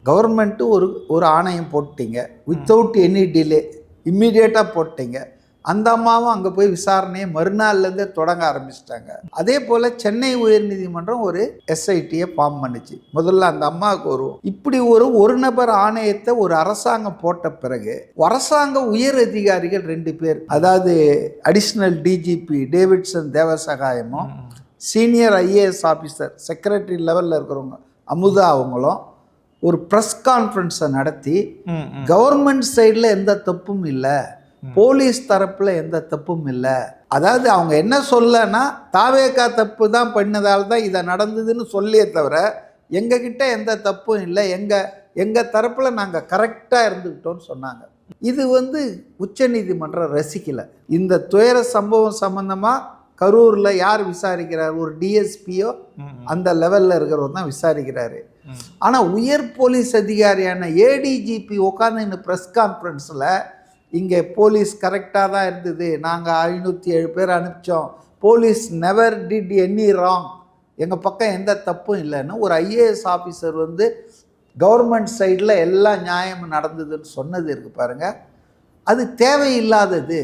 Government ஒரு ஒரு ஆணையம் போட்டீங்க, வித்தவுட் எனி டிலே இம்மிடியேட்டாக போட்டீங்க. அந்த அம்மாவும் அங்கே போய் விசாரணையை மறுநாள்லேருந்தே தொடங்க ஆரம்பிச்சிட்டாங்க. அதே போல் சென்னை உயர்நீதிமன்றம் ஒரு எஸ்ஐடியை ஃபார்ம் பண்ணிச்சு. முதல்ல அந்த அம்மாவுக்கு இப்படி ஒரு நபர் ஆணையத்தை ஒரு அரசாங்கம் போட்ட பிறகு அரசாங்க உயர் அதிகாரிகள் 2 பேர், அதாவது அடிஷ்னல் டிஜிபி டேவிட்சன் தேவசகாயமும் சீனியர் ஐஏஎஸ் ஆஃபீஸர் செக்ரட்டரி லெவலில் இருக்கிறவங்க அமுதா அவங்களும் ஒரு ப்ரெஸ் கான்ஃபரன்ஸை நடத்தி கவர்மெண்ட் சைடில் எந்த தப்பும் இல்லை, போலீஸ் தரப்பில் எந்த தப்பும் இல்லை, அதாவது அவங்க என்ன சொல்லனா தாவேகா தப்பு தான் பண்ணதால் தான் இதை நடந்ததுன்னு சொல்லியே தவிர எங்ககிட்ட எந்த தப்பும் இல்லை, எங்கள் தரப்பில் நாங்கள் கரெக்டாக இருந்துக்கிட்டோன்னு சொன்னாங்க. இது உச்சநீதிமன்றம் ரசிக்கலை. இந்த துயர சம்பவம் சம்பந்தமாக கரூரில் யார் விசாரிக்கிறார்? ஒரு டிஎஸ்பியோ அந்த லெவலில் இருக்கிறவர் தான் விசாரிக்கிறாரு. ஆனால் உயர் போலீஸ் அதிகாரியான ஏடிஜிபி உட்காந்து இந்த ப்ரெஸ் கான்ஃபரன்ஸில் இங்கே போலீஸ் கரெக்டாக தான் இருந்தது, நாங்கள் 507 பேர் அனுப்பிச்சோம், police never did any wrong, எங்கள் பக்கம் எந்த தப்பும் இல்லைன்னு ஒரு ஐஏஎஸ் ஆஃபீஸர் கவர்மெண்ட் சைடில் எல்லா நியாயமும் நடந்ததுன்னு சொன்னது இருக்குது பாருங்கள். அது தேவையில்லாதது.